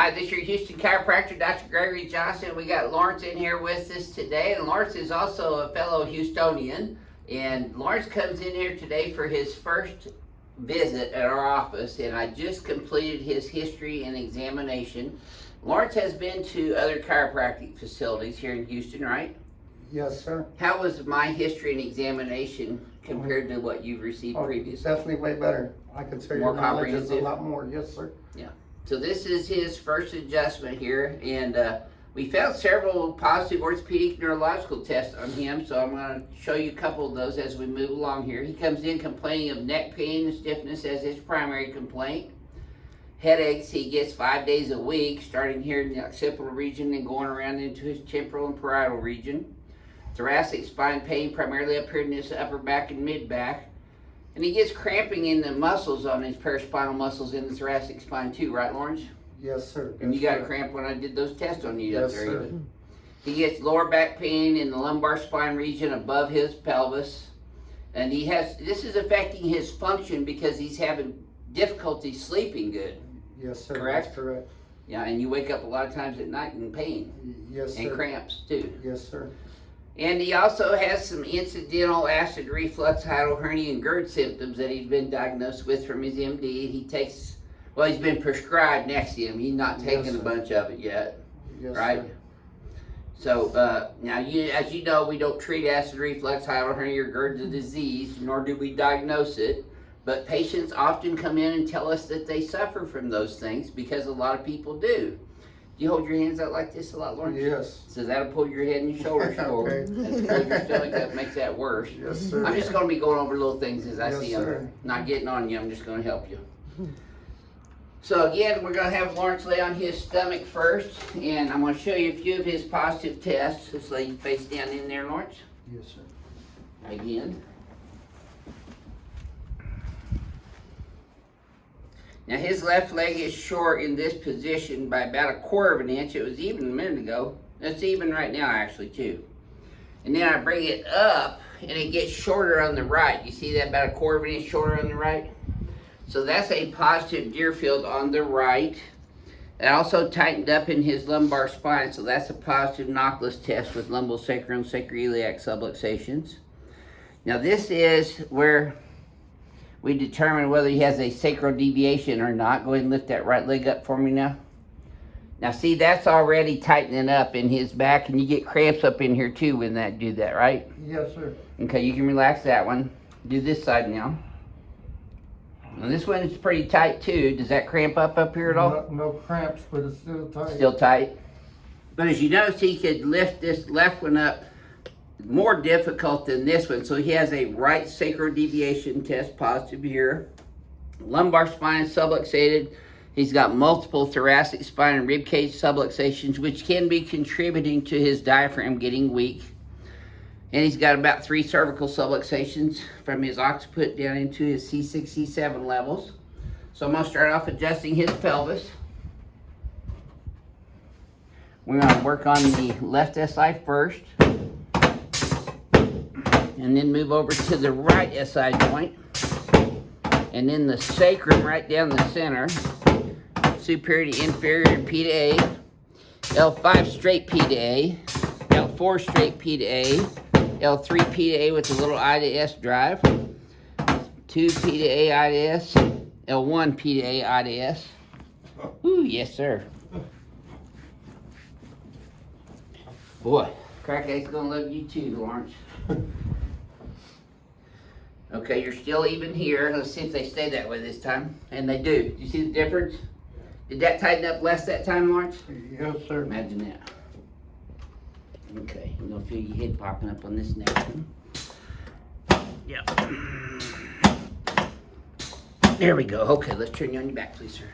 Hi, this is your Houston chiropractor, Dr. Gregory Johnson. We got Lawrence in here with us today, and Lawrence is also a fellow Houstonian. And Lawrence comes in here today for his first visit at our office, and I just completed his history and examination. Lawrence has been to other chiropractic facilities here in Houston, right? Yes, sir. How was my history and examination compared to what you've received previously? Definitely way better. I could say More your knowledge is a comprehensive? lot more. Yes, sir. Yeah. So this is his first adjustment here, and we found several positive orthopedic neurological tests on him, so I'm going to show you a couple of those as we move along here. He comes in complaining of neck pain and stiffness as his primary complaint. Headaches he gets 5 days a week, starting here in the occipital region and going around into his temporal and parietal region. Thoracic spine pain primarily up here in his upper back and mid back. And he gets cramping in the muscles on his paraspinal muscles in the thoracic spine too, right, Lawrence? Yes, sir. And you got a cramp when I did those tests on you up Yes, there. sir. Even. He gets lower back pain in the lumbar spine region above his pelvis. And this is affecting his function because he's having difficulty sleeping good. Yes, sir. Correct? That's correct. Yeah, and you wake up a lot of times at night in pain. Yes, sir. And cramps too. Yes, sir. And he also has some incidental acid reflux, hiatal hernia, and GERD symptoms that he's been diagnosed with from his MD. He's been prescribed Nexium. He's not taken a bunch of it yet, Yes, right? sir. So now, as you know, we don't treat acid reflux, hiatal hernia, or GERD, the disease, nor do we diagnose it. But patients often come in and tell us that they suffer from those things because a lot of people do. Do you hold your hands out like this a lot, Lawrence? Yes. So that'll pull your head and your shoulders forward. Okay. That's pull your stomach up, makes that worse. Yes, sir. I'm just going to be going over little things as I Yes, see sir. them. Not getting on you, I'm just going to help you. So again, we're going to have Lawrence lay on his stomach first, and I'm going to show you a few of his positive tests. Just lay your face down in there, Lawrence. Yes, sir. Again. Now his left leg is short in this position by about 1/4 inch. It was even a minute ago. It's even right now actually too. And then I bring it up and it gets shorter on the right. You see that about 1/4 inch shorter on the right? So that's a positive Deerfield on the right. It also tightened up in his lumbar spine, so that's a positive Knockless test with lumbosacral and sacroiliac subluxations. Now this is where we determine whether he has a sacral deviation or not. Go ahead and lift that right leg up for me now. Now see, that's already tightening up in his back, and you get cramps up in here too when that do that, right? Yes, sir. Okay, you can relax that one. Do this side now. And this one is pretty tight too. Does that cramp up here at all? No cramps, but it's still tight. Still tight. But as you notice, he could lift this left one up more difficult than this one. So he has a right sacral deviation test positive here. Lumbar spine subluxated. He's got multiple thoracic spine and rib cage subluxations, which can be contributing to his diaphragm getting weak. And he's got about 3 cervical subluxations from his occiput down into his C6, C7 levels. So I'm going to start off adjusting his pelvis. We're going to work on the left SI first, and then move over to the right SI joint, and then the sacrum right down the center, superior to inferior P to A, L5 straight P to A, L4 straight P to A, L3 P to A with a little I to S drive, 2 P to A I to S, L1 P to A I to S. Ooh, yes sir. Boy, Crackhead's gonna love you too, Lawrence. Okay, you're still even here. Let's see if they stay that way this time. And they do. You see the difference? Did that tighten up less that time, Lawrence? Yes, sir. Imagine that. Okay, you're gonna feel your head popping up on this next one. Yep. There we go. Okay, let's turn you on your back, please, sir.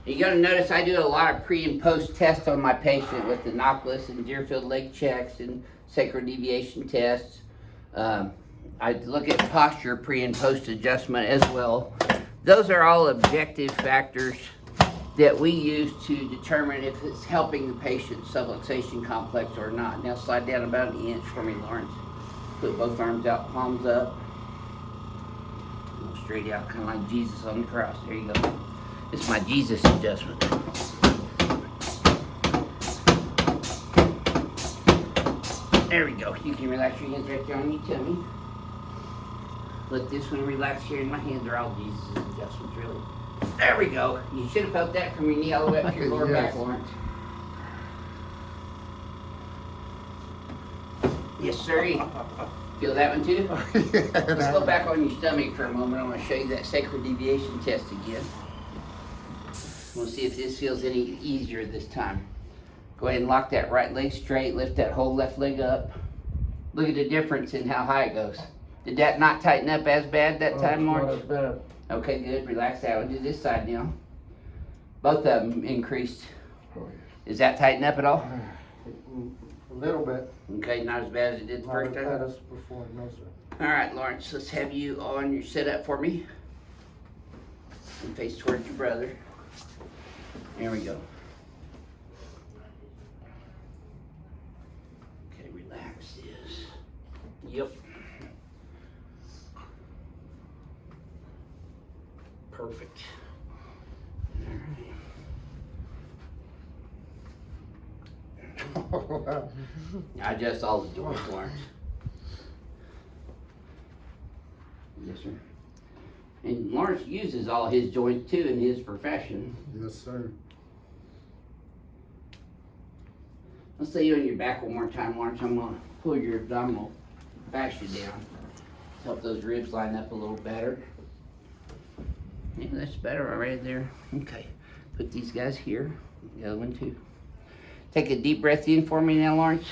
You're going to notice I do a lot of pre and post tests on my patient with the Knockless and Deerfield leg checks and sacral deviation tests. I look at posture pre and post adjustment as well. Those are all objective factors that we use to determine if it's helping the patient's subluxation complex or not. Now slide down about an inch for me, Lawrence. Put both arms out, palms up. straight out, kind of like Jesus on the cross. There you go. It's my Jesus adjustment. There we go. You can relax your hands right there on your tummy. Let this one relax here, and my hands are all Jesus adjustments, really. There we go. You should have felt that from your knee all the way up to your lower Yes. back, Lawrence. Yes, sir. Feel that one too? Let's go back on your stomach for a moment. I'm going to show you that sacred deviation test again. We'll see if this feels any easier this time. Go ahead and lock that right leg straight. Lift that whole left leg up. Look at the difference in how high it goes. Did that not tighten up as bad that time, Not Lawrence? as bad. Okay, good. Relax that one. Do this side now. Both of them increased. Oh, Is that tighten up at all? yeah. A little bit. Okay, not as bad as it did the Not first as time. bad as before, no sir. All right, Lawrence, let's have you on your setup for me. And face towards your brother. There we go. Okay, relax this. Yep. Perfect. All right. I adjust all the joints, Lawrence. Yes, sir. And Lawrence uses all his joints too in his profession. Yes, sir. Let's lay you on your back one more time, Lawrence. I'm gonna pull your abdominal fascia down. Help those ribs line up a little better. Yeah, that's better right there. Okay, put these guys here. The other one too. Take a deep breath in for me now, Lawrence.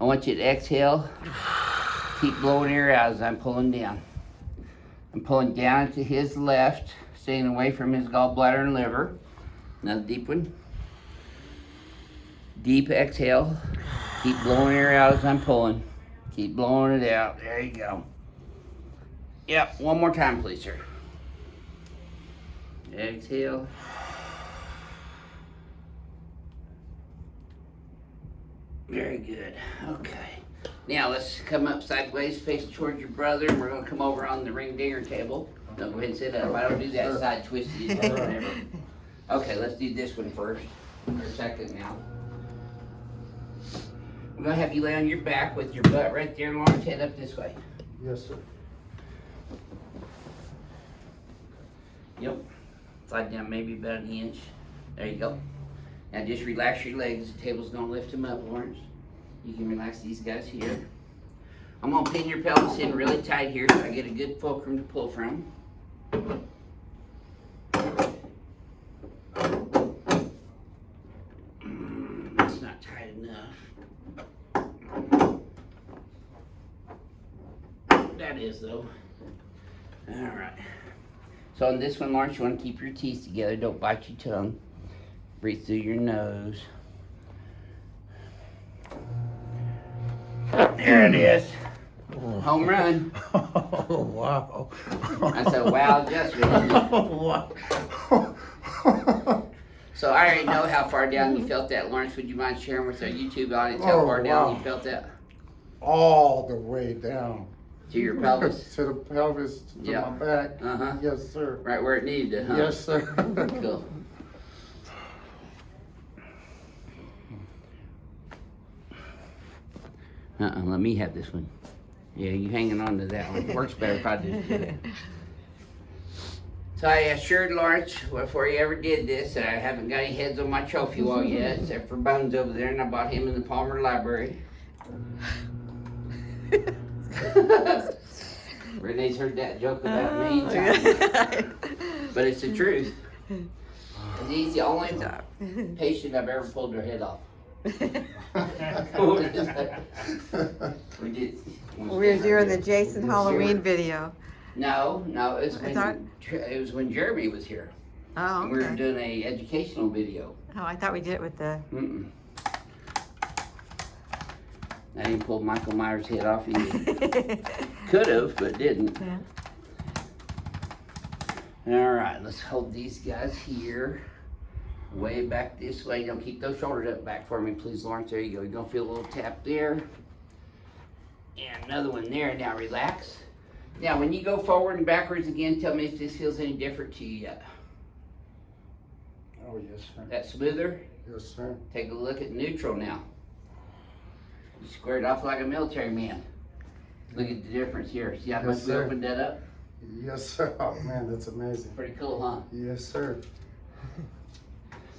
I want you to exhale. Keep blowing air out as I'm pulling down. I'm pulling down to his left, staying away from his gallbladder and liver. Another deep one. Deep exhale. Keep blowing air out as I'm pulling. Keep blowing it out. There you go. Yep, one more time, please, sir. Exhale. Very good. Okay. Now let's come up sideways, face towards your brother, and we're going to come over on the ring dinger table. No, go ahead and sit up. I don't do that side twisty. Okay, let's do this one first, or second now. We're going to have you lay on your back with your butt right there, Lawrence, head up this way. Yes, sir. Yep. Slide down maybe about an inch. There you go. Now just relax your legs. The table's going to lift them up, Lawrence. You can relax these guys here. I'm going to pin your pelvis in really tight here so I get a good fulcrum to pull from. That's not tight enough. That is, though. All right. So on this one, Lawrence, you want to keep your teeth together. Don't bite your tongue. Breathe through your nose. There it is. Home run. Oh, wow. That's a wow adjustment, isn't it? Wow. So I already know how far down you felt that. Lawrence, would you mind sharing with our YouTube audience how far down you felt that? All the way down. To your pelvis? To the pelvis, to Yeah. my back. Uh-huh. Yes, sir. Right where it needed to, huh? Yes, sir. Cool. Let me have this one. Yeah, you hanging on to that one. It works better if I just do it. So I assured Lawrence before he ever did this that I haven't got any heads on my trophy wall yet, except for Bones over there, and I bought him in the Palmer Library. Renee's heard that joke about me times, but it's the truth. He's the only patient I've ever pulled their head off. We did. We were doing the Jason Halloween video. No, I it was when Jeremy was here. Oh, And we were okay. doing a educational video. Oh, I thought we did it with the. Mm-mm. I didn't pull Michael Myers' head off either. Could have, but didn't. Yeah. All right, let's hold these guys here. Way back this way. Don't keep those shoulders up back for me, please, Lawrence. There you go. You're going to feel a little tap there. And another one there. Now relax. Now, when you go forward and backwards again, tell me if this feels any different to you yet. Oh, yes, sir. That smoother? Yes, sir. Take a look at neutral now. You squared off like a military man. Look at the difference here. See how Yes, much we sir. opened that up? Yes, sir. Oh, man, that's amazing. Pretty cool, huh? Yes, sir.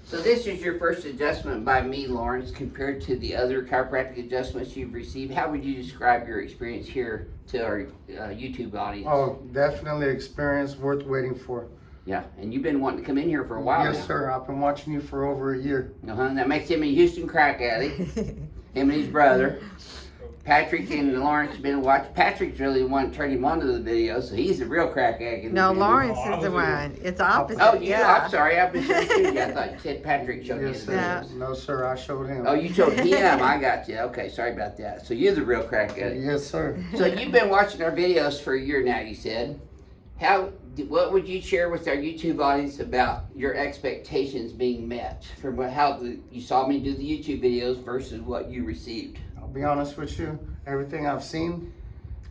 So this is your first adjustment by me, Lawrence, compared to the other chiropractic adjustments you've received. How would you describe your experience here to our YouTube audience? Oh, definitely experience worth waiting for. Yeah, and you've been wanting to come in here for a while Yes, now. sir. I've been watching you for over a year. That makes him a Houston crack addict. Him and his brother. Patrick and Lawrence have been watching. Patrick's really the one that turned him onto the video, so he's the real crack addict. in the No, video. Lawrence is the one. It's opposite. Oh, you? Yeah. I'm sorry. I've misunderstood you. I thought you said Patrick showed Yes, you sir. the Yeah. videos. No, sir. I showed him. Oh, you showed him. I got you. Okay, sorry about that. So you're the real crack addict. Yes, sir. So you've been watching our videos for a year now, you said. What would you share with our YouTube audience about your expectations being met from you saw me do the YouTube videos versus what you received? I'll be honest with you. Everything I've seen,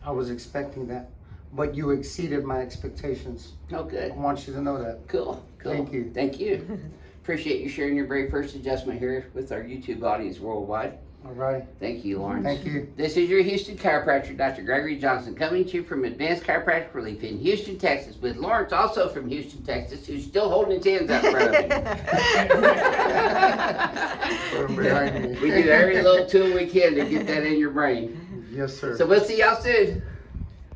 I was expecting that. But you exceeded my expectations. Oh, good. I want you to know that. Cool. Thank you. Thank you. Appreciate you sharing your very first adjustment here with our YouTube audience worldwide. All right. Thank you, Lawrence. Thank you. This is your Houston chiropractor, Dr. Gregory Johnson, coming to you from Advanced Chiropractic Relief in Houston, Texas, with Lawrence also from Houston, Texas, who's still holding his hands out in front of him. From behind me. We do every little tool we can to get that in your brain. Yes, sir. So we'll see y'all soon.